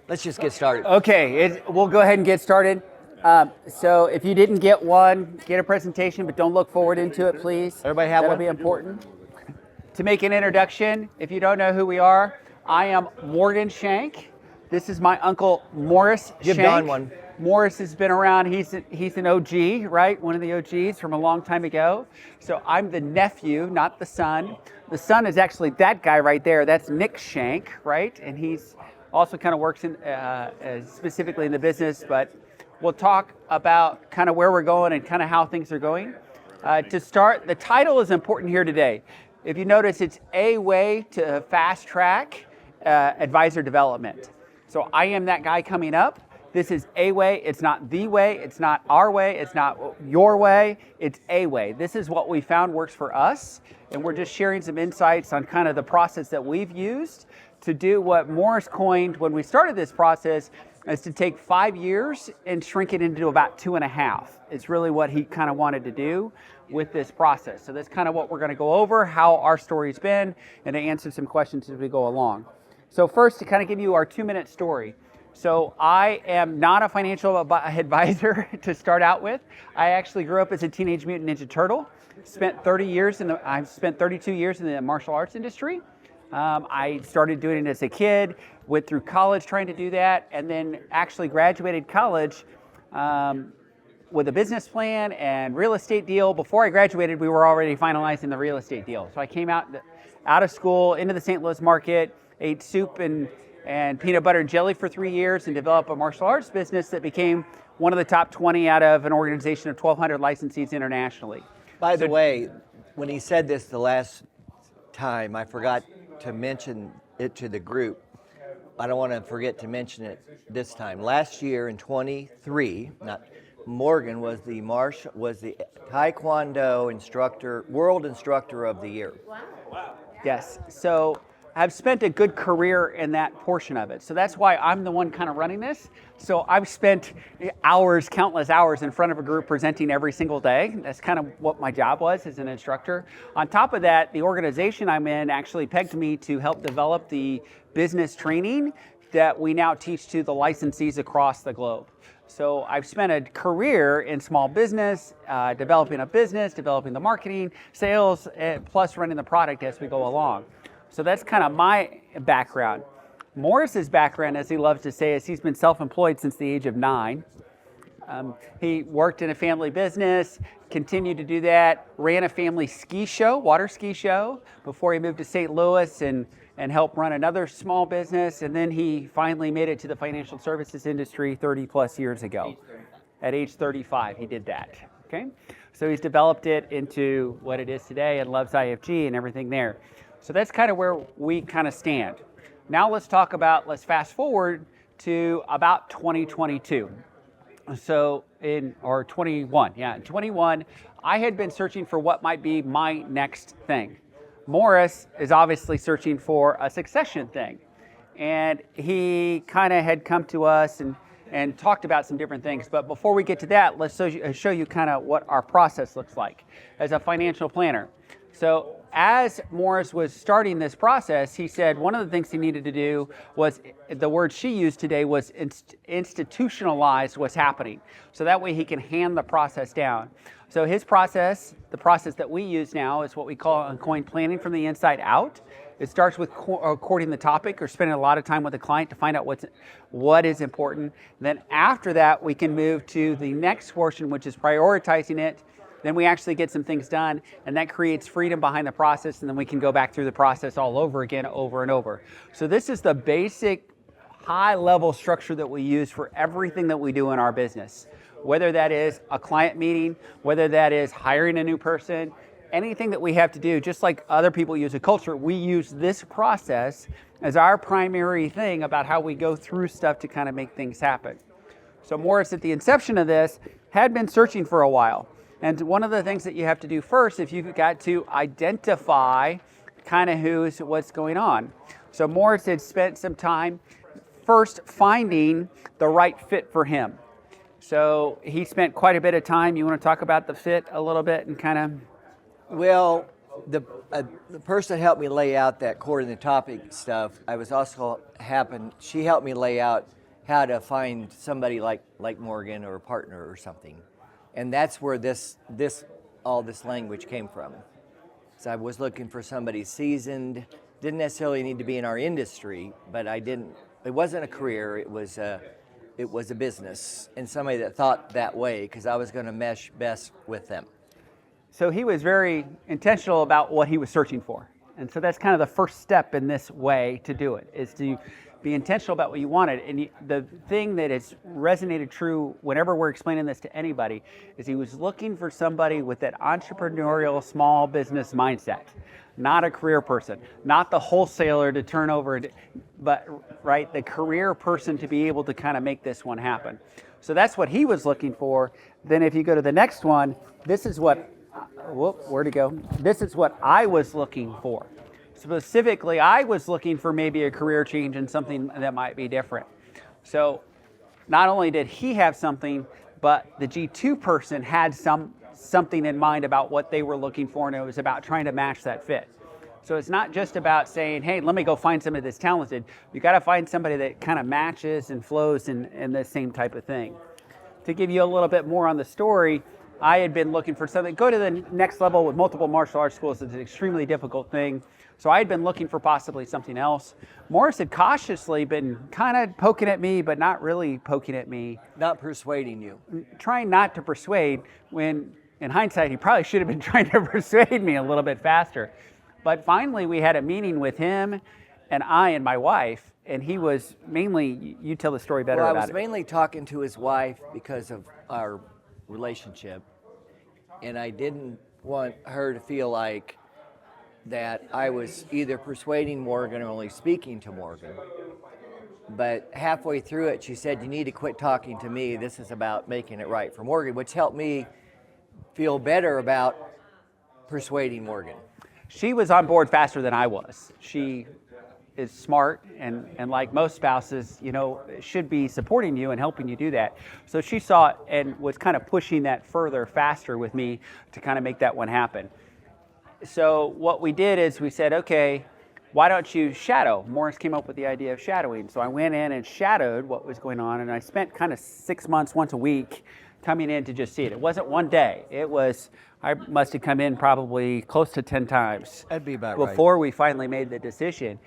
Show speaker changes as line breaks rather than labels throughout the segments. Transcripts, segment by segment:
Let's just get started.
Okay, we'll go ahead and get started. So if you didn't get one, get a presentation, but don't look forward into it, please.
Everybody have
That'll
one?
be important. To make an introduction, if you don't know who we are, I am Morgan Shank. This is my uncle Morris
Give
Shank.
Don one.
Morris has been around, he's an OG, right? One of the OGs from a long time ago. So I'm the nephew, not the son. The son is actually that guy right there. That's Nick Shank, right? And he's also kind of works in specifically in the business, but we'll talk about kind of where we're going and kind of how things are going. To start, the title is important here today. If you notice, it's a way to fast track advisor development. So I am that guy coming up. This is a way. It's not the way. It's not our way. It's not your way. It's a way. This is what we found works for us. And we're just sharing some insights on kind of the process that we've used to do what Morris coined when we started this process, is to take 5 years and shrink it into about 2.5. It's really what he kind of wanted to do with this process. So that's kind of what we're going to go over, how our story's been, and to answer some questions as we go along. So first, to kind of give you our 2-minute story. So I am not a financial advisor to start out with. I actually grew up as a Teenage Mutant Ninja Turtle. I've spent 32 years in the martial arts industry. I started doing it as a kid, went through college trying to do that, and then actually graduated college with a business plan and real estate deal. Before I graduated, we were already finalizing the real estate deal. So I came out of school into the St. Louis market, ate soup and peanut butter and jelly for 3 years, and developed a martial arts business that became one of the top 20 out of an organization of 1,200 licensees internationally.
By the way, when he said this the last time, I forgot to mention it to the group. I don't want to forget to mention it this time. Last year in 23, Morgan was the Taekwondo instructor, world instructor of the year.
Wow. Yes. So I've spent a good career in that portion of it. So that's why I'm the one kind of running this. So I've spent countless hours in front of a group presenting every single day. That's kind of what my job was as an instructor. On top of that, the organization I'm in actually pegged me to help develop the business training that we now teach to the licensees across the globe. So I've spent a career in small business, developing a business, developing the marketing, sales, plus running the product as we go along. So that's kind of my background. Morris's background, as he loves to say, is he's been self-employed since the age of 9. He worked in a family business, continued to do that, ran a family ski show, water ski show, before he moved to St. Louis and helped run another small business. And then he finally made it to the financial services industry 30 plus years ago. At age 35, he did that. Okay, so he's developed it into what it is today and loves IFG and everything there. So that's kind of where we kind of stand. Now let's fast forward to about 2022. So in 21, I had been searching for what might be my next thing. Morris is obviously searching for a succession thing. And he kind of had come to us and talked about some different things. But before we get to that, let's show you kind of what our process looks like as a financial planner. So as Morris was starting this process, he said one of the things he needed to do was, the word she used today was institutionalize what's happening. So that way he can hand the process down. So his process, the process that we use now, is what we call coin planning from the inside out. It starts with courting the topic or spending a lot of time with the client to find out what is important. Then after that, we can move to the next portion, which is prioritizing it. Then we actually get some things done, and that creates freedom behind the process, and then we can go back through the process all over again, over and over. So this is the basic high-level structure that we use for everything that we do in our business, whether that is a client meeting, whether that is hiring a new person, anything that we have to do, just like other people use a culture, we use this process as our primary thing about how we go through stuff to kind of make things happen. So Morris, at the inception of this, had been searching for a while. And one of the things that you have to do first, if you've got to identify kind of what's going on. So Morris had spent some time first finding the right fit for him. So he spent quite a bit of time. You want to talk about the fit a little bit and kind of?
Well, the person that helped me lay out that core and the topic stuff, she helped me lay out how to find somebody like Morgan or a partner or something. And that's where all this language came from. So I was looking for somebody seasoned, didn't necessarily need to be in our industry, but it wasn't a career, it was a business, and somebody that thought that way, because I was going to mesh best with them.
So he was very intentional about what he was searching for. And so that's kind of the first step in this way to do it, is to be intentional about what you wanted. And the thing that has resonated true whenever we're explaining this to anybody is he was looking for somebody with that entrepreneurial small business mindset, not a career person, not the wholesaler to turn over, but right, the career person to be able to kind of make this one happen. So that's what he was looking for. Then if you go to the next one, this is what where'd it go? This is what I was looking for. Specifically, I was looking for maybe a career change and something that might be different. So not only did he have something, but the G2 person had something in mind about what they were looking for, and it was about trying to match that fit. So it's not just about saying, hey, let me go find somebody that's talented. You got to find somebody that kind of matches and flows in the same type of thing. To give you a little bit more on the story, I had been looking for something. Go to the next level with multiple martial arts schools is an extremely difficult thing. So I had been looking for possibly something else. Morris had cautiously been kind of poking at me, but not really poking at me.
Not persuading you.
Trying not to persuade, when in hindsight, he probably should have been trying to persuade me a little bit faster. But finally, we had a meeting with him and I and my wife, and he was mainly, you tell the story better about it.
I was mainly talking to his wife because of our relationship, and I didn't want her to feel like that I was either persuading Morgan or only speaking to Morgan. But halfway through it, she said, you need to quit talking to me. This is about making it right for Morgan, which helped me feel better about persuading Morgan.
She was on board faster than I was. She is smart and like most spouses, should be supporting you and helping you do that. So she saw it and was kind of pushing that further faster with me to kind of make that one happen. So what we did is we said, okay, why don't you shadow? Morris came up with the idea of shadowing. So I went in and shadowed what was going on, and I spent kind of 6 months, once a week, coming in to just see it. It wasn't one day. I must have come in probably close to 10 times.
That'd be about right.
Before we finally made the decision.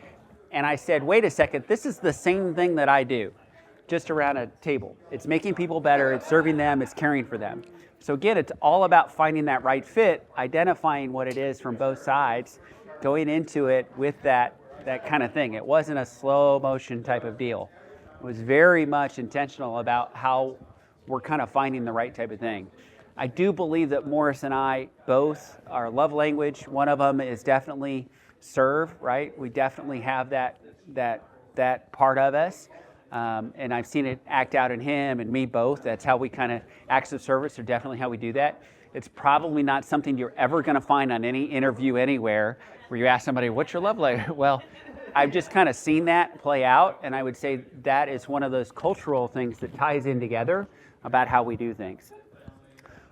And I said, wait a second, this is the same thing that I do, just around a table. It's making people better, it's serving them, it's caring for them. So again, it's all about finding that right fit, identifying what it is from both sides, going into it with that kind of thing. It wasn't a slow motion type of deal. It was very much intentional about how we're kind of finding the right type of thing. I do believe that Morris and I both, our love language, one of them is definitely serve, right? We definitely have that part of us. And I've seen it act out in him and me both. That's how we kind of, acts of service are definitely how we do that. It's probably not something you're ever going to find on any interview anywhere where you ask somebody, what's your love language? Well, I've just kind of seen that play out, and I would say that is one of those cultural things that ties in together about how we do things.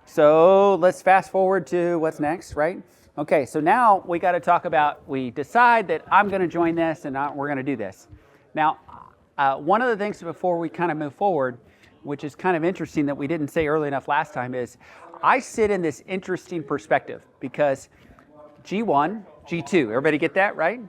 So let's fast forward to what's next, right? Okay, so now we got to talk about, we decide that I'm going to join this and we're going to do this. Now, one of the things before we kind of move forward, which is kind of interesting that we didn't say early enough last time, is I sit in this interesting perspective because G1, G2, everybody get that, right?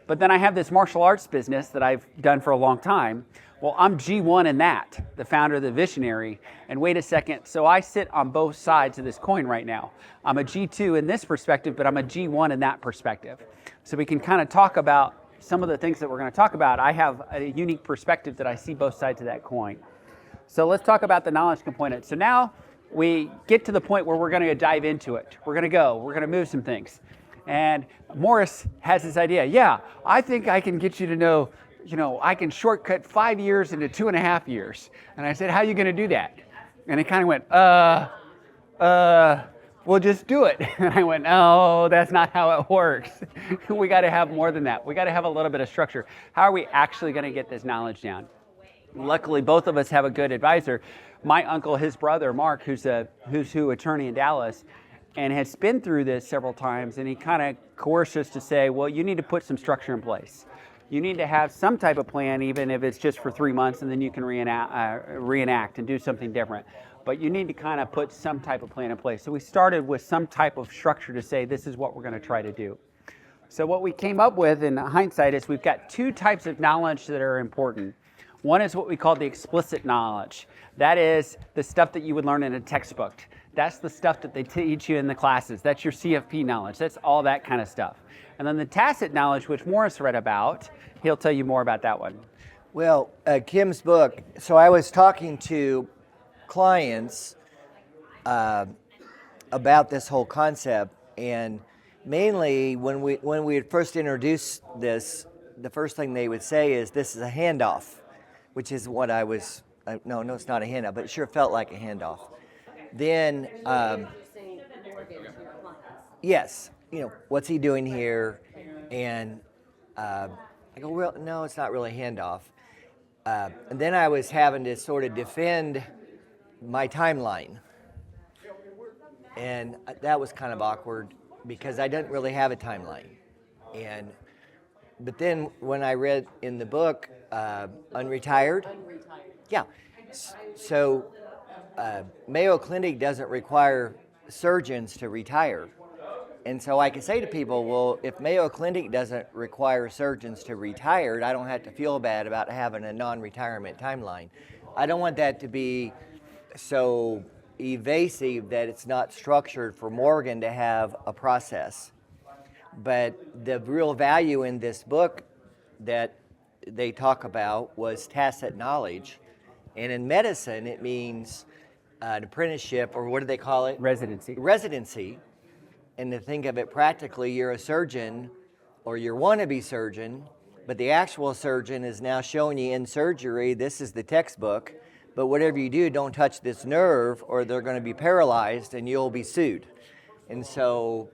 But then I have this martial arts business that I've done for a long time. Well, I'm G1 in that, the founder of the Visionary. And wait a second, so I sit on both sides of this coin right now. I'm a G2 in this perspective, but I'm a G1 in that perspective. So we can kind of talk about some of the things that we're going to talk about. I have a unique perspective that I see both sides of that coin. So let's talk about the knowledge component. So now we get to the point where we're going to dive into it. We're going to move some things. And Morris has this idea. Yeah, I think I can get you to know, I can shortcut 5 years into 2.5 years. And I said, how are you going to do that? And he kind of went, we'll just do it. And I went, no, that's not how it works. We got to have more than that. We got to have a little bit of structure. How are we actually going to get this knowledge down? Luckily, both of us have a good advisor. My uncle, his brother, Mark, who's who attorney in Dallas, and has been through this several times, and he kind of coerced us to say, well, you need to put some structure in place. You need to have some type of plan, even if it's just for 3 months, and then you can reenact and do something different. But you need to kind of put some type of plan in place. So we started with some type of structure to say, this is what we're going to try to do. So what we came up with in hindsight is we've got 2 types of knowledge that are important. One is what we call the explicit knowledge. That is the stuff that you would learn in a textbook. That's the stuff that they teach you in the classes. That's your CFP knowledge. That's all that kind of stuff. And then the tacit knowledge, which Morris read about, he'll tell you more about that one.
Well, Kim's book, so I was talking to clients about this whole concept, and mainly when we had first introduced this, the first thing they would say is, this is a handoff, which is what I was, no, it's not a handoff, but it sure felt like a handoff. Then, yes, what's he doing here? And I go, well, no, it's not really a handoff. And then I was having to sort of defend my timeline. And that was kind of awkward because I didn't really have a timeline. But then when I read in the book, Unretired. Yeah. So Mayo Clinic doesn't require surgeons to retire. And so I can say to people, well, if Mayo Clinic doesn't require surgeons to retire, I don't have to feel bad about having a non-retirement timeline. I don't want that to be so evasive that it's not structured for Morgan to have a process. But the real value in this book that they talk about was tacit knowledge. And in medicine, it means an apprenticeship, or what do they call it? Residency. And to think of it practically, you're a surgeon or you're wannabe surgeon, but the actual surgeon is now showing you in surgery, this is the textbook, but whatever you do, don't touch this nerve or they're going to be paralyzed and you'll be sued. And so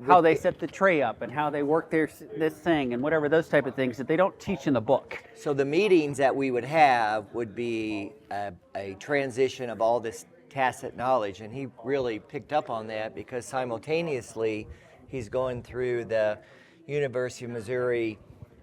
how they set the tray up and how they work this thing and whatever, those type of things that they don't teach in the book.
So the meetings that we would have would be a transition of all this tacit knowledge, and he really picked up on that because simultaneously he's going through the University of Missouri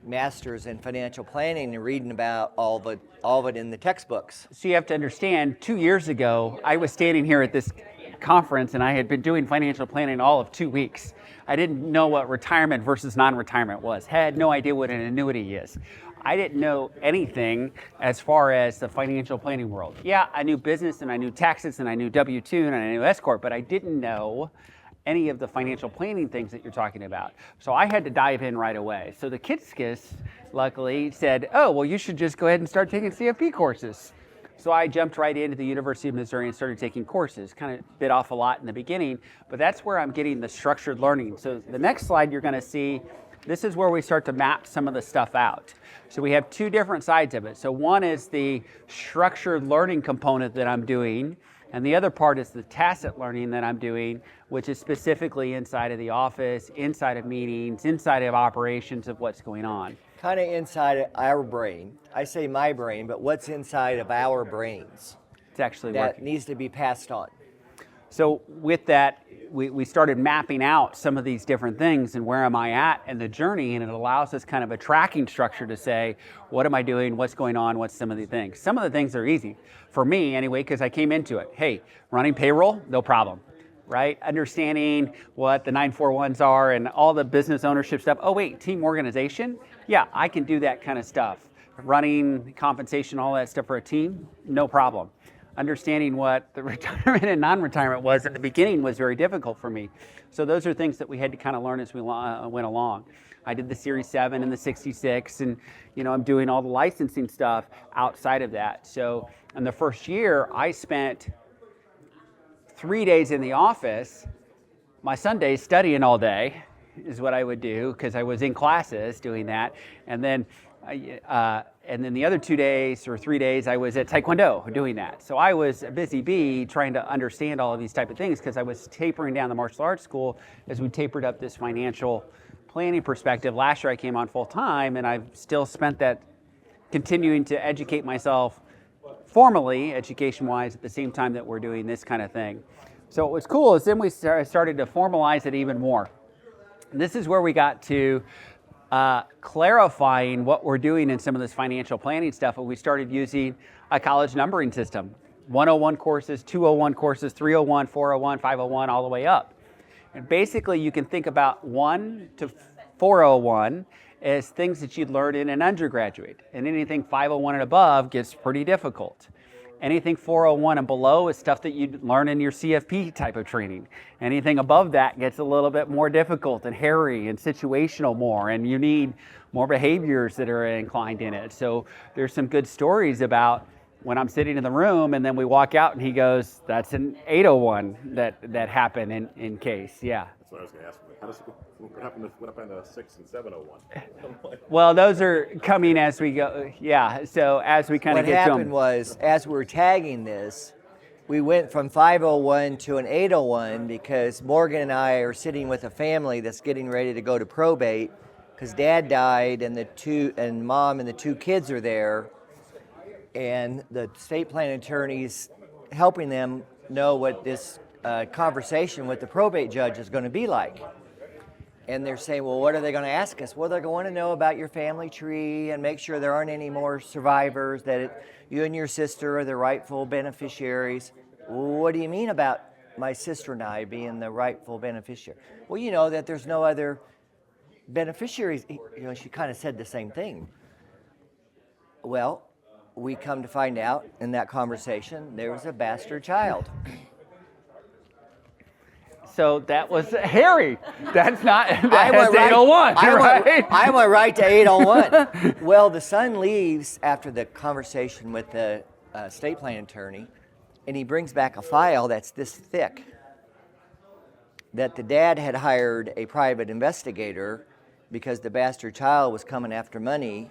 Masters in Financial Planning and reading about all of it in the textbooks.
So you have to understand, 2 years ago, I was standing here at this conference and I had been doing financial planning all of 2 weeks. I didn't know what retirement versus non-retirement was. Had no idea what an annuity is. I didn't know anything as far as the financial planning world. Yeah, I knew business and I knew taxes and I knew W-2 and I knew S-Corp, but I didn't know any of the financial planning things that you're talking about. So I had to dive in right away. So the Kitskis, luckily, said, oh, well, you should just go ahead and start taking CFP courses. So I jumped right into the University of Missouri and started taking courses. Kind of bit off a lot in the beginning, but that's where I'm getting the structured learning. So the next slide you're going to see, this is where we start to map some of the stuff out. So we have 2 different sides of it. So one is the structured learning component that I'm doing, and the other part is the tacit learning that I'm doing, which is specifically inside of the office, inside of meetings, inside of operations of what's going on.
Kind of inside of our brain. I say my brain, but what's inside of our brains?
It's actually
that
working.
Needs to be passed on.
So with that, we started mapping out some of these different things and where am I at in the journey, and it allows us kind of a tracking structure to say, what am I doing, what's going on, what's some of the things. Some of the things are easy, for me anyway, because I came into it. Hey, running payroll, no problem, right? Understanding what the 941s are and all the business ownership stuff. Oh wait, team organization? Yeah, I can do that kind of stuff. Running compensation, all that stuff for a team, no problem. Understanding what the retirement and non-retirement was at the beginning was very difficult for me. So those are things that we had to kind of learn as we went along. I did the Series 7 and the 66, and I'm doing all the licensing stuff outside of that. So in the first year, I spent 3 days in the office, my Sundays studying all day is what I would do because I was in classes doing that, and then the other 2 days or 3 days I was at Taekwondo doing that. So I was a busy bee trying to understand all of these type of things because I was tapering down the martial arts school as we tapered up this financial planning perspective. Last year I came on full time, and I've still spent that continuing to educate myself formally, education-wise, at the same time that we're doing this kind of thing. So what was cool is then we started to formalize it even more. And this is where we got to clarifying what we're doing in some of this financial planning stuff. And we started using a college numbering system, 101 courses, 201 courses, 301, 401, 501, all the way up. And basically you can think about 1 to 401 as things that you'd learn in an undergraduate. And anything 501 and above gets pretty difficult. Anything 401 and below is stuff that you'd learn in your CFP type of training. Anything above that gets a little bit more difficult and hairy and situational more, and you need more behaviors that are inclined in it. So there's some good stories about when I'm sitting in the room and then we walk out and he goes, that's an 801 that happened in case, yeah.
That's what I was going to ask. What happened to 6 and 701?
Well, those are coming as we go, yeah. So as we kind of
What
get to
happened
them.
was, as we were tagging this, we went from 501 to an 801 because Morgan and I are sitting with a family that's getting ready to go to probate because Dad died and Mom and the 2 kids are there, and the estate planning attorney's helping them know what this conversation with the probate judge is going to be like. And they're saying, well, what are they going to ask us? Well, they're going to know about your family tree and make sure there aren't any more survivors, that you and your sister are the rightful beneficiaries. What do you mean about my sister and I being the rightful beneficiary? Well, you know that there's no other beneficiaries. She kind of said the same thing. Well, we come to find out in that conversation, there was a bastard child.
So that was Harry. That's not, that's 801, right?
I went right to 801. Well, the son leaves after the conversation with the estate plan attorney, and he brings back a file that's this thick, that the dad had hired a private investigator because the bastard child was coming after money.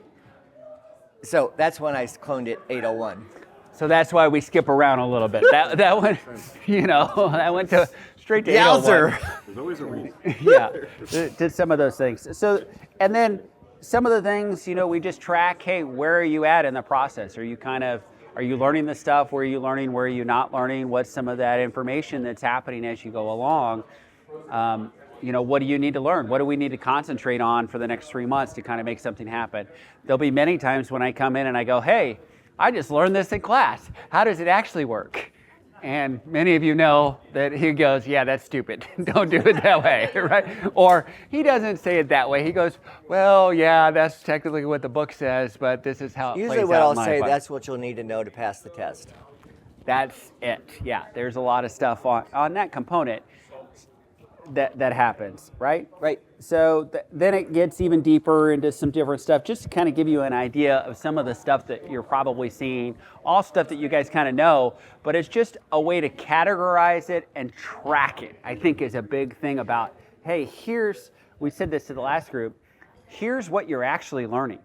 So that's when I cloned it 801.
So that's why we skip around a little bit. That went, that went to straight to 801.
There's always a reason.
Yeah, did some of those things. So, and then some of the things, we just track, hey, where are you at in the process? Are you learning the stuff? Where are you learning? Where are you not learning? What's some of that information that's happening as you go along? What do you need to learn? What do we need to concentrate on for the next 3 months to kind of make something happen? There'll be many times when I come in and I go, hey, I just learned this in class. How does it actually work? And many of you know that he goes, yeah, that's stupid. Don't do it that way, right? Or he doesn't say it that way. He goes, well, yeah, that's technically what the book says, but this is how it
Usually
plays
what
out
I'll
in my
say,
life.
that's what you'll need to know to pass the test.
That's it. Yeah, there's a lot of stuff on that component that happens, right?
Right.
So then it gets even deeper into some different stuff, just to kind of give you an idea of some of the stuff that you're probably seeing, all stuff that you guys kind of know, but it's just a way to categorize it and track it, I think is a big thing about, hey, we said this to the last group, here's what you're actually learning.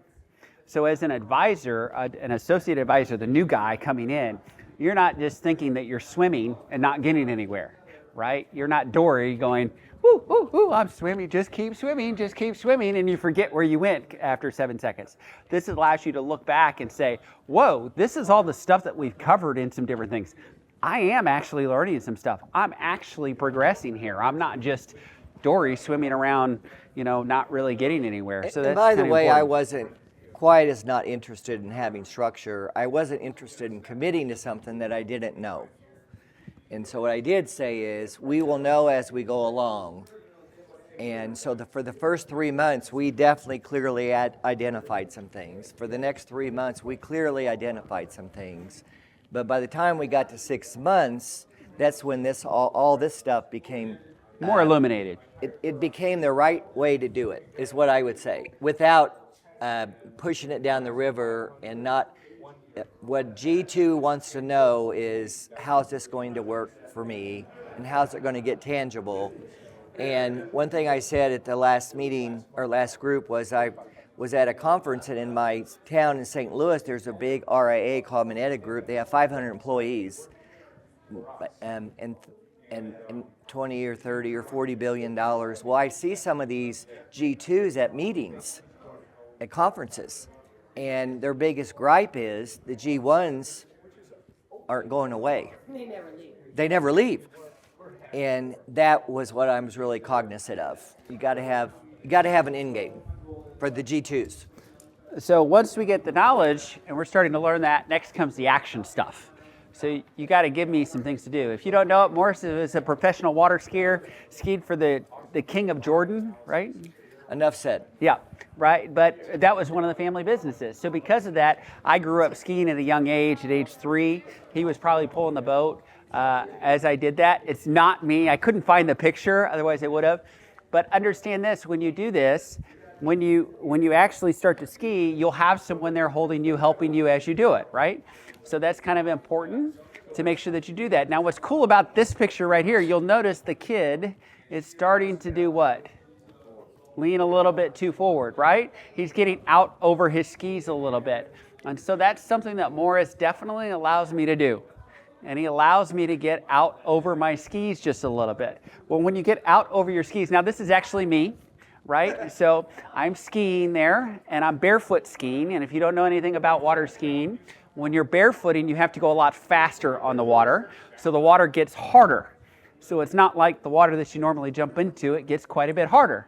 So as an advisor, an associate advisor, the new guy coming in, you're not just thinking that you're swimming and not getting anywhere, right? You're not Dory going, woo, woo, woo, I'm swimming, just keep swimming, and you forget where you went after 7 seconds. This allows you to look back and say, whoa, this is all the stuff that we've covered in some different things. I am actually learning some stuff. I'm actually progressing here. I'm not just Dory swimming around, not really getting anywhere. So that's
by the way,
important.
I wasn't quite as not interested in having structure. I wasn't interested in committing to something that I didn't know. And so what I did say is, we will know as we go along. And so for the first 3 months, we definitely clearly identified some things. For the next 3 months, we clearly identified some things. But by the time we got to 6 months, that's when all this stuff became
more illuminated.
It became the right way to do it, is what I would say, without pushing it down the river and not. What G2 wants to know is, how's this going to work for me, and how's it going to get tangible? And one thing I said at the last meeting, or last group, was I was at a conference, and in my town in St. Louis, there's a big RIA called Minetta Group. They have 500 employees, and 20 or 30 or 40 billion dollars. Well, I see some of these G2s at meetings, at conferences. And their biggest gripe is the G1s aren't going away.
They never leave.
They never leave. And that was what I was really cognizant of. You got to have an end game for the G2s.
So once we get the knowledge and we're starting to learn that, next comes the action stuff. So you got to give me some things to do. If you don't know it, Morris is a professional water skier, skied for the King of Jordan, right?
Enough said.
Yeah, right. But that was one of the family businesses. So because of that, I grew up skiing at a young age, at age 3. He was probably pulling the boat as I did that. It's not me. I couldn't find the picture, otherwise I would have. But understand this, when you do this, when you actually start to ski, you'll have someone there holding you, helping you as you do it, right? So that's kind of important to make sure that you do that. Now what's cool about this picture right here, you'll notice the kid is starting to do what? Lean a little bit too forward, right? He's getting out over his skis a little bit. And so that's something that Morris definitely allows me to do. And he allows me to get out over my skis just a little bit. Well, when you get out over your skis, now this is actually me, right? So I'm skiing there and I'm barefoot skiing. And if you don't know anything about water skiing, when you're barefooting, you have to go a lot faster on the water. So the water gets harder. So it's not like the water that you normally jump into, it gets quite a bit harder.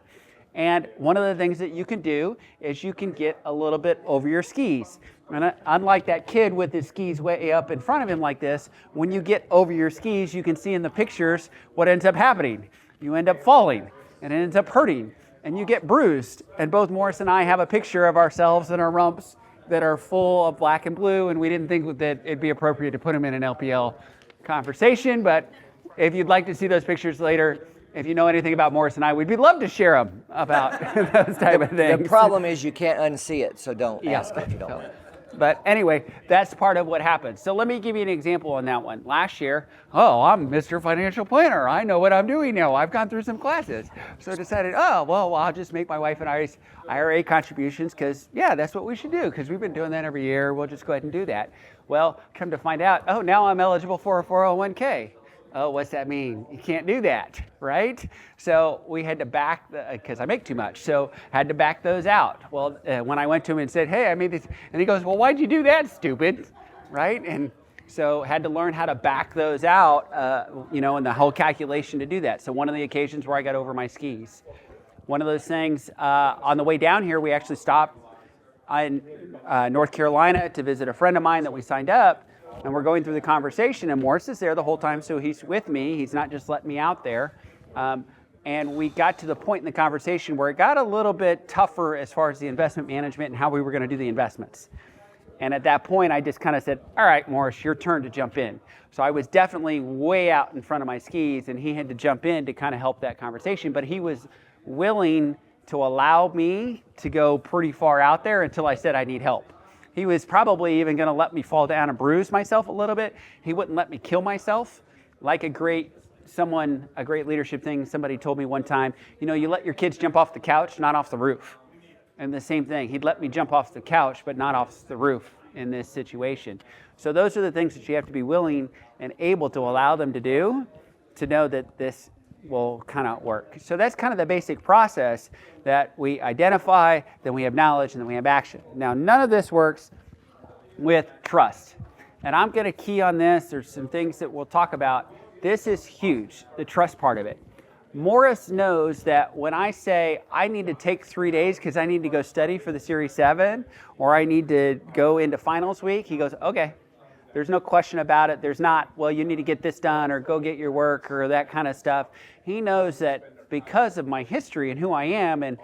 And one of the things that you can do is you can get a little bit over your skis. And unlike that kid with his skis way up in front of him like this, when you get over your skis, you can see in the pictures what ends up happening. You end up falling, and it ends up hurting, and you get bruised. And both Morris and I have a picture of ourselves and our rumps that are full of black and blue, and we didn't think that it'd be appropriate to put them in an LPL conversation, but if you'd like to see those pictures later, if you know anything about Morris and I, we'd love to share them about those type of things.
The problem is you can't unsee it, so don't ask if you don't want it.
But anyway, that's part of what happens. So let me give you an example on that one. Last year, I'm Mr. Financial Planner. I know what I'm doing now. I've gone through some classes. So I decided, I'll just make my wife and I's IRA contributions because, that's what we should do because we've been doing that every year. We'll just go ahead and do that. Well, come to find out, now I'm eligible for a 401k. Oh, what's that mean? You can't do that, right? So we had to back, because I make too much, so had to back those out. Well, when I went to him and said, hey, I made this, and he goes, well, why'd you do that, stupid, right? And so had to learn how to back those out, and the whole calculation to do that. So one of the occasions where I got over my skis. One of those things, on the way down here, we actually stopped in North Carolina to visit a friend of mine that we signed up. And we're going through the conversation, and Morris is there the whole time, so he's with me. He's not just letting me out there. And we got to the point in the conversation where it got a little bit tougher as far as the investment management and how we were going to do the investments. And at that point, I just kind of said, all right, Morris, your turn to jump in. So I was definitely way out in front of my skis, and he had to jump in to kind of help that conversation. But he was willing to allow me to go pretty far out there until I said I need help. He was probably even going to let me fall down and bruise myself a little bit. He wouldn't let me kill myself. Like a great leadership thing somebody told me one time, you let your kids jump off the couch, not off the roof. And the same thing, he'd let me jump off the couch, but not off the roof in this situation. So those are the things that you have to be willing and able to allow them to do to know that this will kind of work. So that's kind of the basic process that we identify, then we have knowledge, and then we have action. Now, none of this works with trust. And I'm going to key on this. There's some things that we'll talk about. This is huge, the trust part of it. Morris knows that when I say I need to take 3 days because I need to go study for the Series 7 or I need to go into finals week, he goes, okay. There's no question about it. There's not, well, you need to get this done or go get your work or that kind of stuff. He knows that because of my history and who I am, and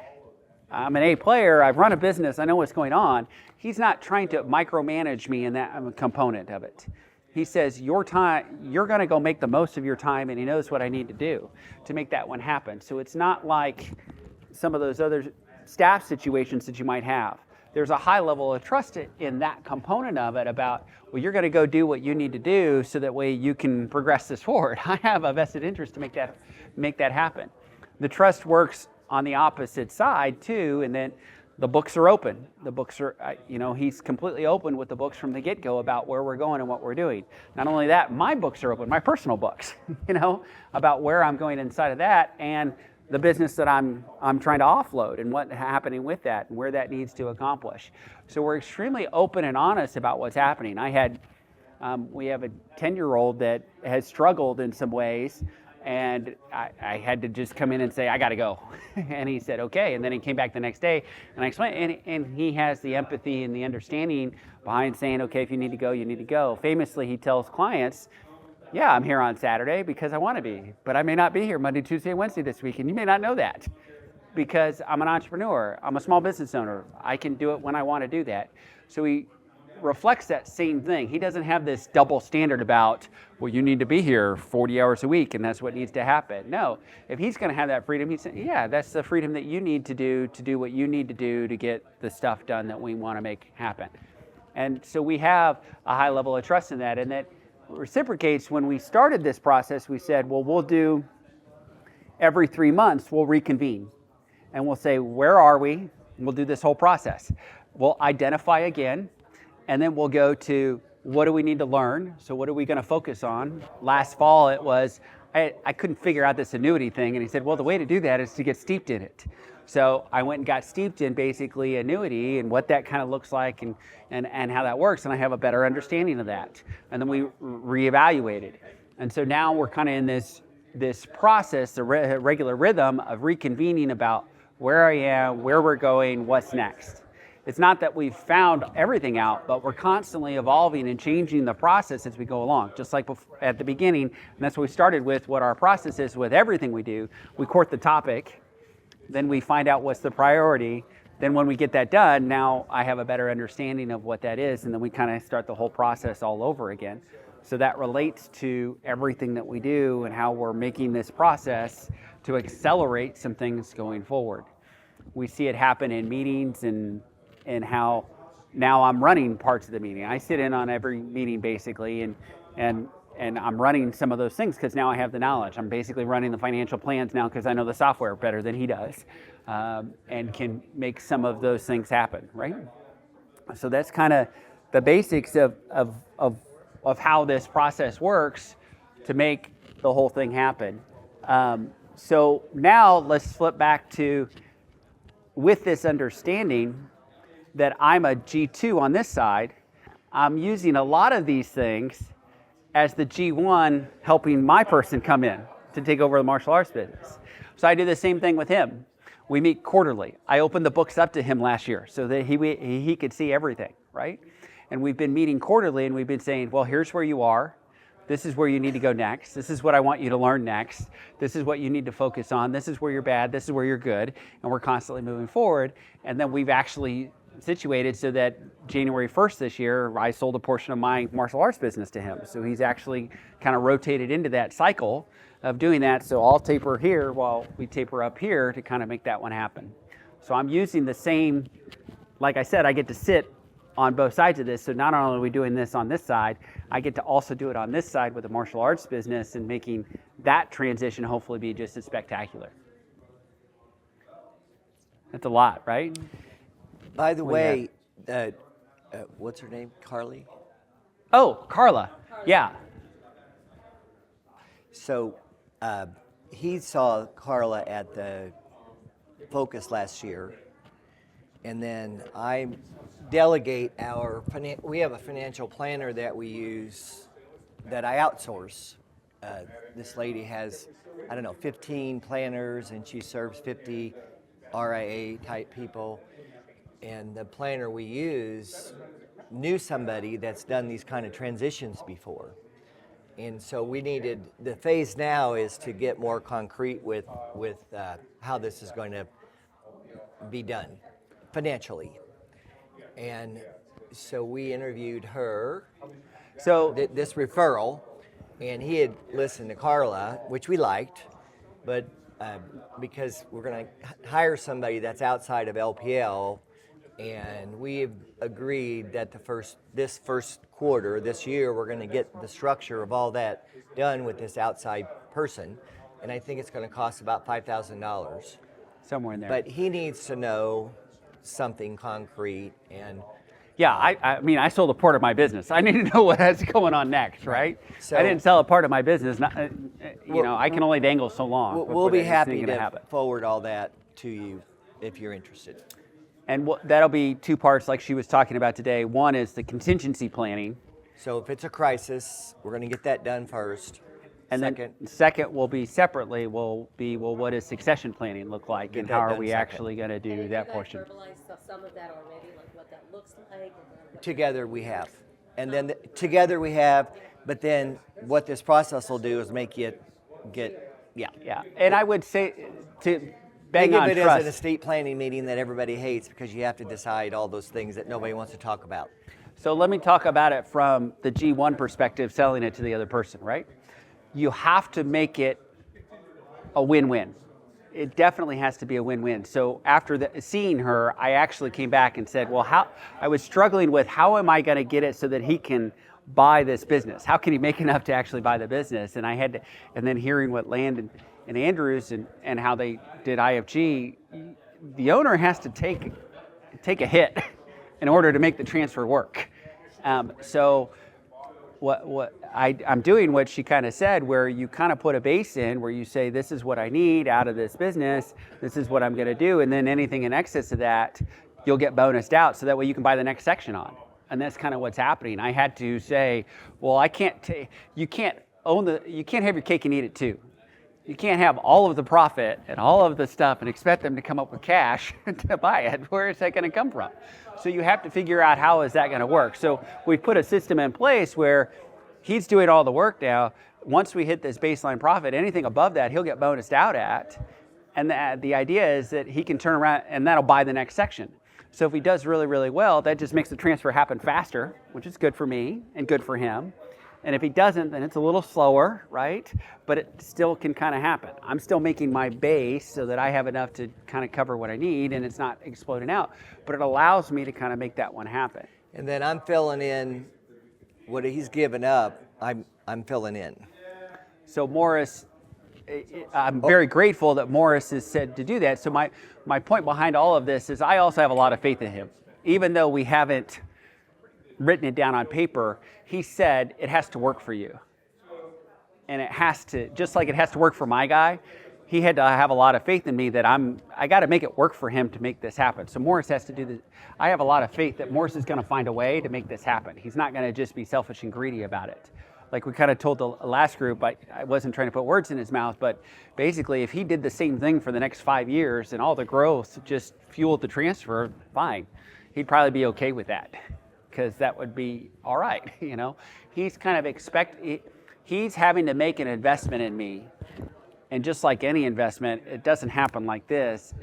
I'm an A player, I've run a business, I know what's going on. He's not trying to micromanage me in that component of it. He says, your time, you're going to go make the most of your time, and he knows what I need to do to make that one happen. So it's not like some of those other staff situations that you might have. There's a high level of trust in that component of it about, well, you're going to go do what you need to do so that way you can progress this forward. I have a vested interest to make that happen. The trust works on the opposite side too, and then the books are open. The books are, he's completely open with the books from the get-go about where we're going and what we're doing. Not only that, my books are open, my personal books, about where I'm going inside of that and the business that I'm trying to offload and what's happening with that and where that needs to accomplish. So we're extremely open and honest about what's happening. We have a 10-year-old that has struggled in some ways And I had to just come in and say, I got to go. And he said, okay. And then he came back the next day and I explained, and he has the empathy and the understanding behind saying, okay, if you need to go, you need to go. Famously, he tells clients, yeah, I'm here on Saturday because I want to be, but I may not be here Monday, Tuesday, Wednesday this week. And you may not know that because I'm an entrepreneur. I'm a small business owner. I can do it when I want to do that. So he reflects that same thing. He doesn't have this double standard about, well, you need to be here 40 hours a week and that's what needs to happen. No, if he's going to have that freedom, he's saying, yeah, that's the freedom that you need to do what you need to do to get the stuff done that we want to make happen. And so we have a high level of trust in that, and that reciprocates. When we started this process, we said, well, we'll do every 3 months, we'll reconvene and we'll say, where are we? We'll do this whole process. We'll identify again, and then we'll go to what do we need to learn? So what are we going to focus on? Last fall it was, I couldn't figure out this annuity thing, and he said, well, the way to do that is to get steeped in it. So I went and got steeped in basically annuity and what that kind of looks like and how that works, and I have a better understanding of that. And then we reevaluated. And so now we're kind of in this process, the regular rhythm of reconvening about where I am, where we're going, what's next. It's not that we've found everything out, but we're constantly evolving and changing the process as we go along. Just like at the beginning, and that's what we started with, what our process is with everything we do. We court the topic, then we find out what's the priority. Then when we get that done, now I have a better understanding of what that is, and then we kind of start the whole process all over again. So that relates to everything that we do and how we're making this process to accelerate some things going forward. We see it happen in meetings and how now I'm running parts of the meeting. I sit in on every meeting basically, and I'm running some of those things because now I have the knowledge. I'm basically running the financial plans now because I know the software better than he does, and can make some of those things happen, right? So that's kind of the basics of how this process works to make the whole thing happen. So now let's flip back to, with this understanding that I'm a G2 on this side, I'm using a lot of these things as the G1 helping my person come in to take over the martial arts business. So I do the same thing with him. We meet quarterly. I opened the books up to him last year so that he could see everything, right? And we've been meeting quarterly and we've been saying, well, here's where you are. This is where you need to go next. This is what I want you to learn next. This is what you need to focus on. This is where you're bad. This is where you're good. And we're constantly moving forward. And then we've actually situated so that January 1st this year, I sold a portion of my martial arts business to him. So he's actually kind of rotated into that cycle of doing that. So I'll taper here while we taper up here to kind of make that one happen. So I'm using the same, like I said, I get to sit on both sides of this. So not only are we doing this on this side, I get to also do it on this side with the martial arts business and making that transition hopefully be just as spectacular. That's a lot, right?
By the way, what's her name? Carly?
Oh, Carla. Yeah.
So he saw Carla at the Focus last year, and then I delegate we have a financial planner that we use that I outsource. This lady has, 15 planners, and she serves 50 RIA type people. And the planner we use knew somebody that's done these kind of transitions before. And so the phase now is to get more concrete with how this is going to be done financially. And so we interviewed her,
So
this referral, and he had listened to Carla, which we liked, but because we're going to hire somebody that's outside of LPL, and we've agreed that this first quarter, this year, we're going to get the structure of all that done with this outside person, and I think it's going to cost about $5,000.
somewhere in there.
But he needs to know something concrete, and
yeah, I mean, I sold a part of my business. I need to know what's going on next, right?
So-
I didn't sell a part of my business. I can only dangle so long.
we'll be happy
to
to
happen.
forward all that to you if you're interested.
And that'll be two parts like she was talking about today. One is the contingency planning.
So if it's a crisis, we're going to get that done first.
And
Second.
then second will be separately, will be, well, what does succession planning look like?
Get
And
that
how are
done
we
second.
actually going to
And
do
have
that
you guys
portion?
verbalized some of that already, like what that looks like? And what
Together we have. And then together we have, but then what this process will do is make you get, yeah.
Yeah. And I would say to
Think
bang
of
on
it as
trust.
an estate planning meeting that everybody hates because you have to decide all those things that nobody wants to talk about.
So let me talk about it from the G1 perspective, selling it to the other person, right? You have to make it a win-win. It definitely has to be a win-win. So after seeing her, I actually came back and said, well, I was struggling with how am I going to get it so that he can buy this business? How can he make enough to actually buy the business? And I had to, and then hearing what Land and Andrews and how they did IFG, the owner has to take a hit in order to make the transfer work. So what I'm doing what she kind of said, where you kind of put a base in where you say, this is what I need out of this business, this is what I'm going to do, and then anything in excess of that, you'll get bonused out, so that way you can buy the next section on. And that's kind of what's happening. I had to say, well, you can't have your cake and eat it too. You can't have all of the profit and all of the stuff and expect them to come up with cash to buy it. Where is that going to come from? So you have to figure out how is that going to work. So we put a system in place where he's doing all the work now. Once we hit this baseline profit, anything above that, he'll get bonused out at. And the idea is that he can turn around and that'll buy the next section. So if he does really, really well, that just makes the transfer happen faster, which is good for me and good for him. And if he doesn't, then it's a little slower, right? But it still can kind of happen. I'm still making my base so that I have enough to kind of cover what I need and it's not exploding out. But it allows me to kind of make that one happen.
And then I'm filling in what he's given up, I'm filling in.
So Morris, I'm very grateful that Morris has said to do that. So my point behind all of this is I also have a lot of faith in him. Even though we haven't written it down on paper, he said it has to work for you. And it has to, just like it has to work for my guy, he had to have a lot of faith in me that I got to make it work for him to make this happen. So Morris has to do this. I have a lot of faith that Morris is going to find a way to make this happen. He's not going to just be selfish and greedy about it. Like we kind of told the last group, I wasn't trying to put words in his mouth, but basically if he did the same thing for the next 5 years and all the growth just fueled the transfer, fine. He'd probably be okay with that, because that would be all right, you know. He's kind of he's having to make an investment in me. And just like any investment, it doesn't happen like this.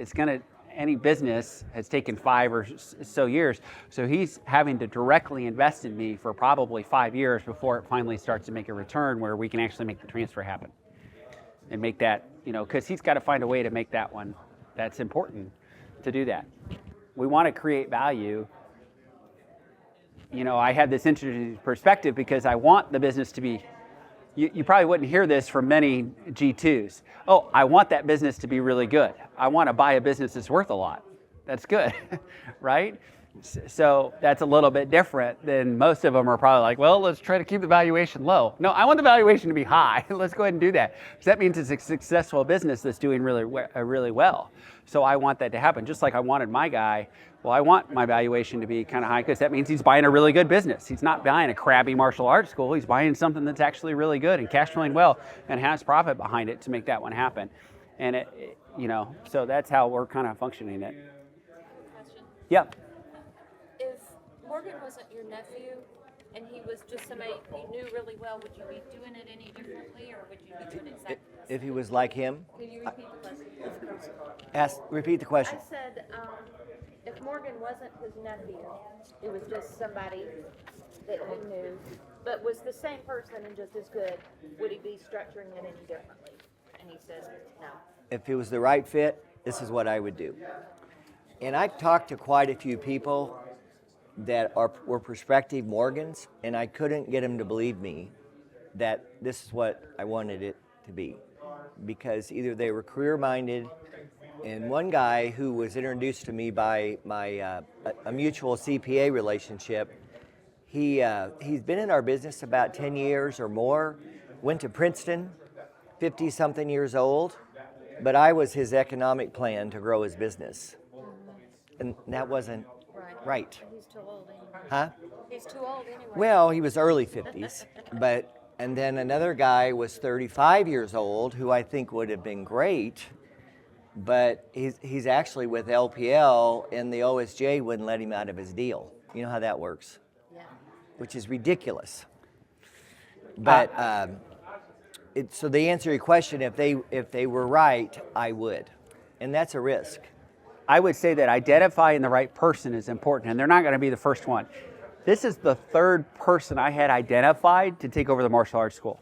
Any business has taken 5 or so years. So he's having to directly invest in me for probably 5 years before it finally starts to make a return where we can actually make the transfer happen. And make that, you know, because he's got to find a way to make that one. That's important to do that. We want to create value. You know, I had this interesting perspective because I want the business to be, you probably wouldn't hear this from many G2s. Oh, I want that business to be really good. I want to buy a business that's worth a lot. That's good, right? So that's a little bit different than most of them are probably like, well, let's try to keep the valuation low. No, I want the valuation to be high. Let's go ahead and do that. Because that means it's a successful business that's doing really well. So I want that to happen. Just like I wanted my guy, well, I want my valuation to be kind of high because that means he's buying a really good business. He's not buying a crappy martial arts school. He's buying something that's actually really good and cash flowing well and has profit behind it to make that one happen. And you know, so that's how we're kind of functioning it.
Question.
Yeah.
If Morgan wasn't your nephew and he was just somebody you knew really well, would you be doing it any differently or would you be doing exactly the same?
If he was like him,
Can you repeat the question?
repeat the question.
I said, if Morgan wasn't his nephew, it was just somebody that he knew, but was the same person and just as good, would he be structuring it any differently? And he says, no.
If it was the right fit, this is what I would do. And I've talked to quite a few people that were prospective Morgans, and I couldn't get them to believe me that this is what I wanted it to be. Because either they were career-minded, and one guy who was introduced to me by a mutual CPA relationship, he's been in our business about 10 years or more, went to Princeton, 50-something years old, but I was his economic plan to grow his business. And that wasn't right.
He's too old anyway.
Huh?
He's too old anyway.
Well, he was early 50s, but And then another guy was 35 years old who I think would have been great, but he's actually with LPL and the OSJ wouldn't let him out of his deal. You know how that works?
Yeah.
Which is ridiculous. But so the answer to your question, if they were right, I would. And that's a risk.
I would say that identifying the right person is important, and they're not going to be the first one. This is the third person I had identified to take over the martial arts school.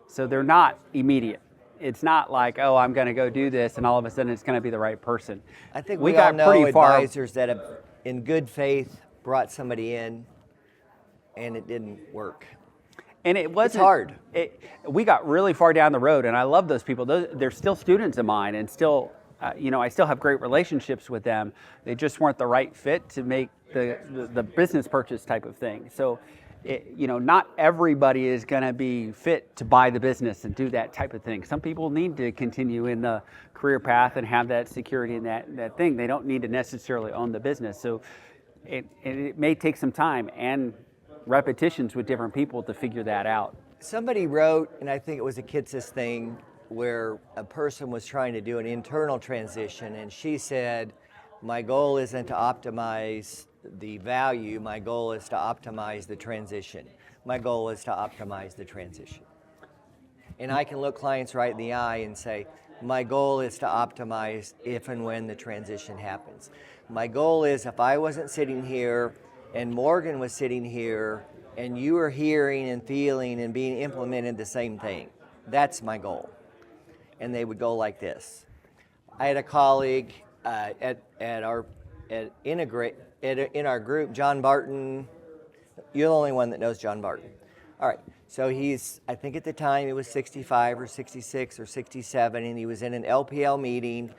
So they're not immediate. It's not like, oh, I'm going to go do this, and all of a sudden it's going to be the right person.
I think we all
got
know
pretty far.
advisors that have, in good faith, brought somebody in, and it didn't work.
And it wasn't
hard.
We got really far down the road, and I love those people. They're still students of mine, and still, I still have great relationships with them. They just weren't the right fit to make the business purchase type of thing. So, not everybody is going to be fit to buy the business and do that type of thing. Some people need to continue in the career path and have that security in that thing. They don't need to necessarily own the business. So, it may take some time and repetitions with different people to figure that out.
Somebody wrote, and I think it was a Kitsis thing, where a person was trying to do an internal transition, and she said, my goal isn't to optimize the value, my goal is to optimize the transition. My goal is to optimize the transition. And I can look clients right in the eye and say, my goal is to optimize if and when the transition happens. My goal is, if I wasn't sitting here and Morgan was sitting here and you were hearing and feeling and being implemented the same thing, that's my goal. And they would go like this. I had a colleague in our group, John Barton. You're the only one that knows John Barton. All right, so I think at the time he was 65 or 66 or 67, and he was in an LPL meeting,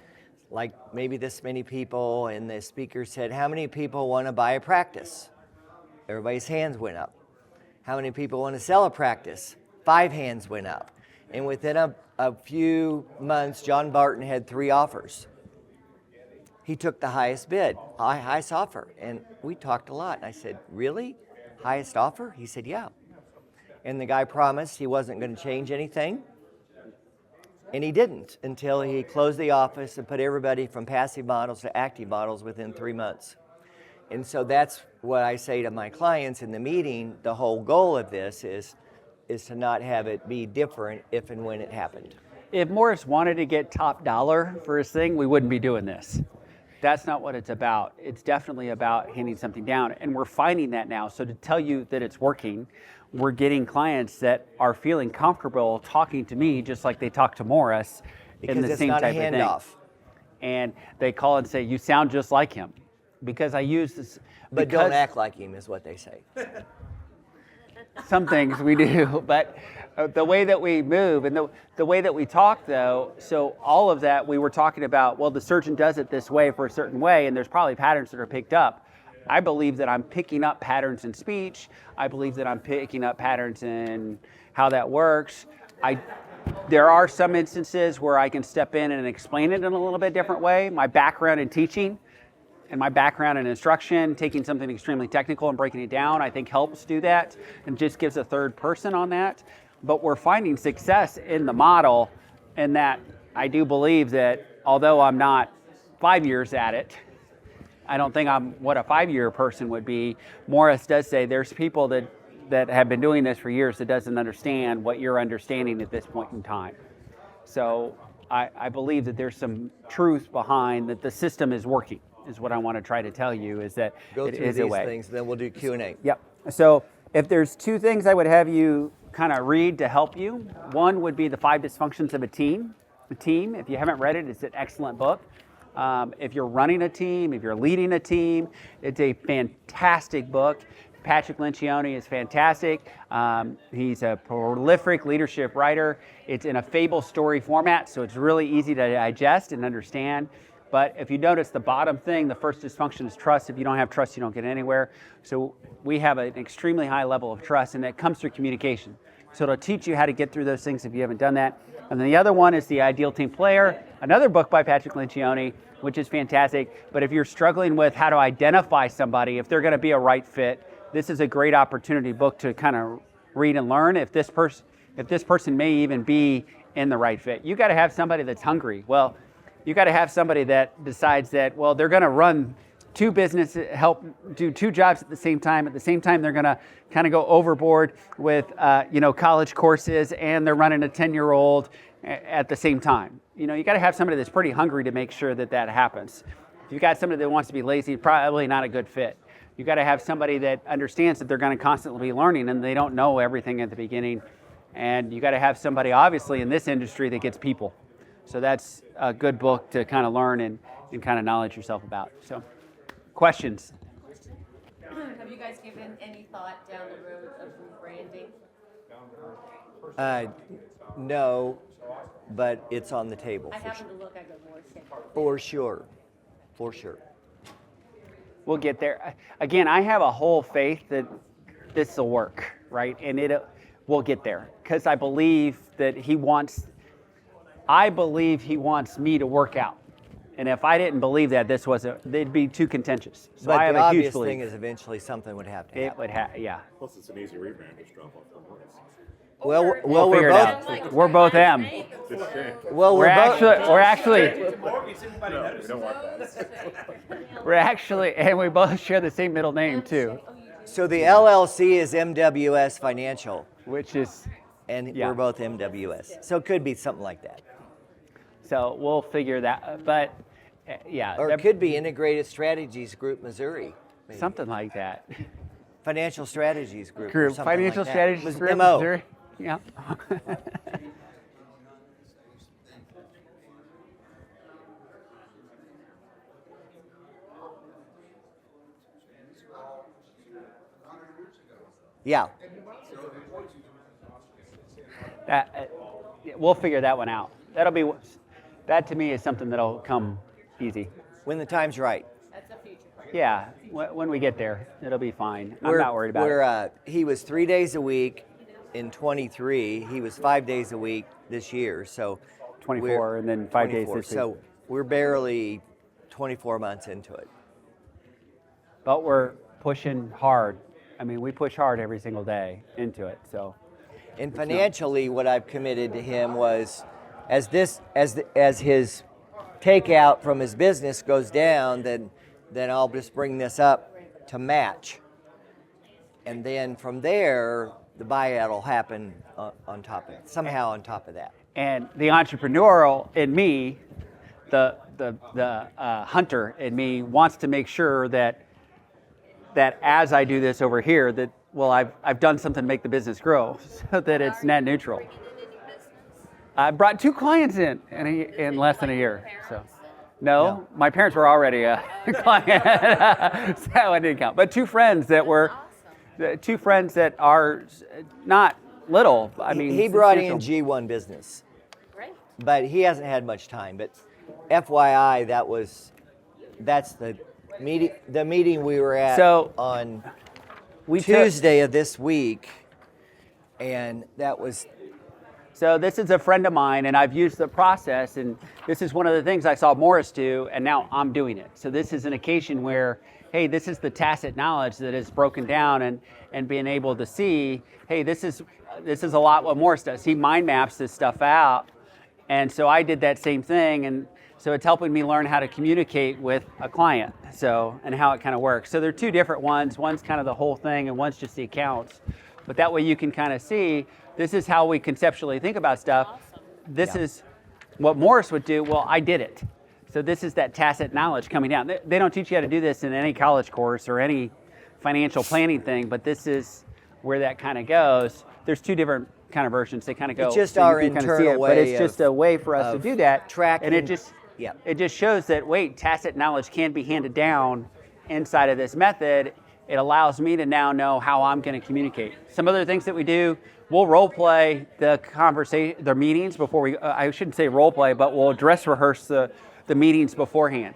like maybe this many people, and the speaker said, how many people want to buy a practice? Everybody's hands went up. How many people want to sell a practice? 5 hands went up. And within a few months, John Barton had 3 offers. He took the highest bid, highest offer. And we talked a lot. And I said, really? Highest offer? He said, yeah. And the guy promised he wasn't going to change anything. And he didn't until he closed the office and put everybody from passive models to active models within 3 months. And so that's what I say to my clients in the meeting. The whole goal of this is to not have it be different if and when it happened.
If Morris wanted to get top dollar for his thing, we wouldn't be doing this. That's not what it's about. It's definitely about handing something down. And we're finding that now. So to tell you that it's working, we're getting clients that are feeling comfortable talking to me just like they talk to Morris
because
in the same type of thing.
handoff.
And they call and say, you sound just like him. Because I use this.
But don't act like him is what they say.
Some things we do, but the way that we move and the way that we talk, though, so all of that we were talking about, well, the surgeon does it this way for a certain way, and there's probably patterns that are picked up. I believe that I'm picking up patterns in speech. I believe that I'm picking up patterns in how that works. There are some instances where I can step in and explain it in a little bit different way. My background in teaching and my background in instruction, taking something extremely technical and breaking it down, I think helps do that and just gives a third person on that. But we're finding success in the model, and that I do believe that although I'm not 5 years at it, I don't think I'm what a 5-year person would be. Morris does say there's people that have been doing this for years that doesn't understand what you're understanding at this point in time. So I believe that there's some truth behind that the system is working. Is what I want to try to tell you is that
Go
it
through
is
these
a way.
things, then we'll do Q&A.
Yep. So if there's 2 things I would have you kind of read to help you, one would be The 5 Dysfunctions of a Team. If you haven't read it, it's an excellent book. If you're running a team, if you're leading a team, it's a fantastic book. Patrick Lencioni is fantastic. He's a prolific leadership writer. It's in a fable story format, so it's really easy to digest and understand. But if you notice the bottom thing, the first dysfunction is trust. If you don't have trust, you don't get anywhere. So we have an extremely high level of trust, and that comes through communication. So it'll teach you how to get through those things if you haven't done that. And then the other one is The Ideal Team Player, another book by Patrick Lencioni, which is fantastic. But if you're struggling with how to identify somebody, if they're going to be a right fit, this is a great opportunity book to kind of read and learn if this person may even be in the right fit. You got to have somebody that's hungry. Well, you got to have somebody that decides that, well, they're going to run two businesses, help do two jobs at the same time. At the same time, they're going to kind of go overboard with, college courses, and they're running a 10-year-old at the same time. You got to have somebody that's pretty hungry to make sure that happens. If you've got somebody that wants to be lazy, probably not a good fit. You got to have somebody that understands that they're going to constantly be learning and they don't know everything at the beginning. And you got to have somebody, obviously, in this industry that gets people. So that's a good book to kind of learn and kind of knowledge yourself about. So, questions?
Have you guys given any thought down the road of rebranding?
No, but it's on the table
I
for
happened
sure.
to look, I go more skin.
For sure. For sure.
We'll get there. Again, I have a whole faith that this will work, right? And we'll get there because I believe that he wants me to work out. And if I didn't believe that, they'd be too contentious. So
But
I have
the
a huge
obvious
belief.
thing is eventually something would have to
It
happen.
would yeah.
Plus, it's an easy rebrand, just drop off the Morris.
Well,
We'll
we're
figure it
both.
out. We're both M.
It's a shame.
Well,
We're actually,
No, we don't want that.
and we both share the same middle name too,
So the LLC is MWS Financial,
which is,
and
Yeah.
we're both MWS. So it could be something like that,
so we'll figure that. But yeah,
or it could be Integrated Strategies Group Missouri, maybe.
something like that.
Financial Strategies Group. or something
Financial
like that.
strategies
Was
group,
MO.
Missouri. Yeah.
Yeah.
We'll figure that one out. That to me is something that'll come easy.
When the time's right.
That's a future.
Yeah, when we get there, it'll be fine. I'm not worried about it.
He was 3 days a week in 23. He was 5 days a week this year. So
24 and then 5 days
24.
this week.
So we're barely 24 months into it.
But we're pushing hard. I mean, we push hard every single day into it. So
And financially, what I've committed to him was, as his takeout from his business goes down, then I'll just bring this up to match, and then from there the buyout will happen on top of it, somehow on top of that.
and the entrepreneurial in me, the hunter in me wants to make sure that as I do this over here, that I've done something to make the business grow, so that it's net neutral. I brought 2 clients in less than a year. So, no, my parents were already a client, so I didn't count. But 2 friends that are not little. I mean,
He brought in
substantial.
G1 Business,
Great.
but he hasn't had much time. But FYI, that's the meeting we were at
So,
on
We took-
Tuesday of this week, and that was
So this is a friend of mine, and I've used the process, and this is one of the things I saw Morris do, and now I'm doing it. So this is an occasion where, hey, this is the tacit knowledge that is broken down, and being able to see, hey, this is a lot what Morris does. He mind maps this stuff out, and so I did that same thing, and so it's helping me learn how to communicate with a client, and how it kind of works. So there are 2 different ones. One's kind of the whole thing, and one's just the accounts. But that way you can kind of see, this is how we conceptually think about stuff. This is what Morris would do. Well, I did it. So this is that tacit knowledge coming down. They don't teach you how to do this in any college course or any financial planning thing, but this is where that kind of goes. There's 2 different kind of versions. They kind of go.
It's just
so you
our
can kind of see
internal
it,
way
but it's just a way for us to
of
do that.
tracking.
And it just
Yeah.
it just shows that, wait, tacit knowledge can be handed down inside of this method. It allows me to now know how I'm going to communicate. Some other things that we do, we'll role play the conversation, the meetings before we, I shouldn't say role play, but we'll dress rehearse the meetings beforehand.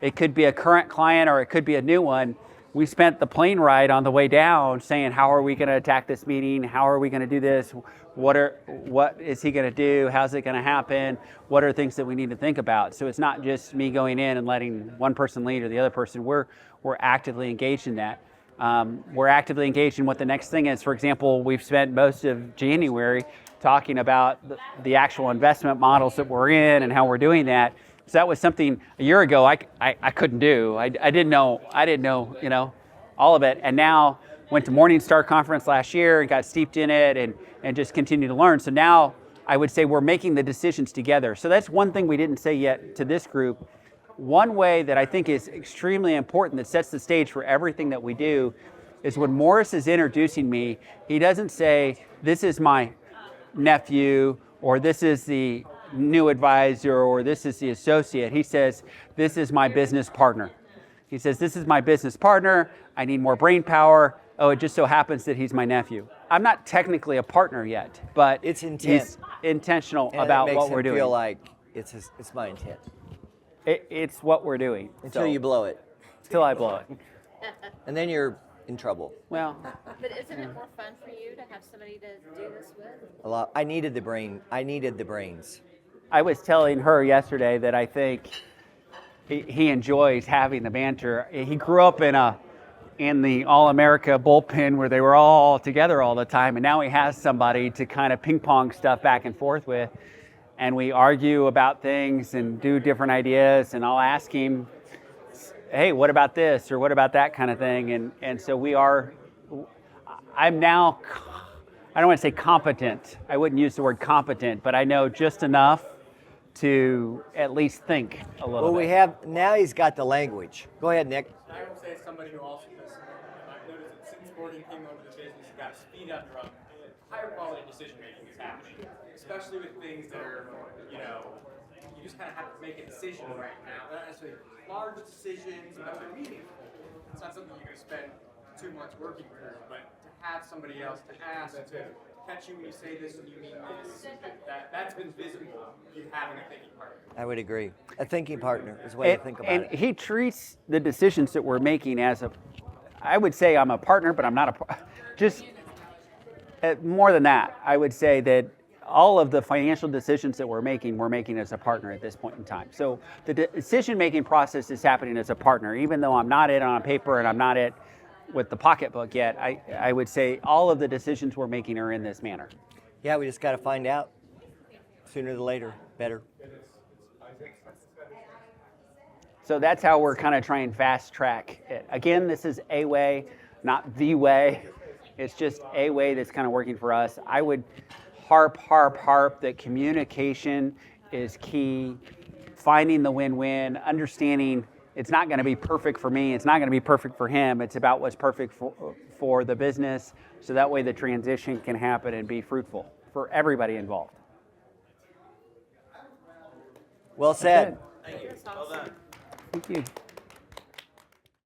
It could be a current client or it could be a new one. We spent the plane ride on the way down saying, how are we going to attack this meeting? How are we going to do this? What is he going to do? How's it going to happen? What are things that we need to think about? So it's not just me going in and letting one person lead or the other person. We're actively engaged in that. We're actively engaged in what the next thing is. For example, we've spent most of January talking about the actual investment models that we're in and how we're doing that. So that was something a year ago I couldn't do. I didn't know, all of it. And now went to Morningstar conference last year and got steeped in it and just continue to learn. So now I would say we're making the decisions together. So that's one thing we didn't say yet to this group. One way that I think is extremely important that sets the stage for everything that we do is when Morris is introducing me, he doesn't say, this is my nephew, or this is the new advisor, or this is the associate. He says, this is my business partner. He says, this is my business partner. I need more brain power. Oh, it just so happens that he's my nephew. I'm not technically a partner yet, but
It's intent.
he's intentional
And
about
it makes
what we're
him
doing.
feel like it's my intent
It's what we're doing.
until
So,
you blow it,
till I blow it.
and then you're in trouble.
Well,
But isn't it more fun for you to have somebody to do this with?
A lot. I needed the brains.
I was telling her yesterday that I think he enjoys having the banter. He grew up in the All-America bullpen where they were all together all the time, and now he has somebody to kind of ping pong stuff back and forth with, and we argue about things and do different ideas, and I'll ask him, hey, what about this or what about that kind of thing, and so I'm now, I don't want to say competent, I wouldn't use the word competent, but I know just enough to at least think a little
Well,
bit.
we have now. He's got the language. Go ahead, Nick.
I would say somebody who also does, I've noticed that since Morgan came over the business, you got to speed up your own, higher quality decision making is happening, especially with things that are, you just kind of have to make a decision right now. They're not necessarily large decisions, but they're meaningful. It's not something you're going to spend 2 months working through, but to have somebody else to ask, to catch you when you say this and you mean this, that's been visible, you having a thinking partner.
I would agree. A thinking partner is the way to think about
And
it.
he treats the decisions that we're making as I would say I'm a partner, but I'm not more than that. I would say that all of the financial decisions that we're making as a partner at this point in time. So the decision-making process is happening as a partner, even though I'm not it on paper and I'm not it with the pocketbook yet. I would say all of the decisions we're making are in this manner.
Yeah, we just got to find out sooner than later. Better.
So that's how we're kind of trying fast track it. Again, this is a way, not the way. It's just a way that's kind of working for us. I would harp that communication is key. Finding the win-win, understanding it's not going to be perfect for me. It's not going to be perfect for him. It's about what's perfect for the business. So that way the transition can happen and be fruitful for everybody involved.
Well said.
That's awesome.
Thank you.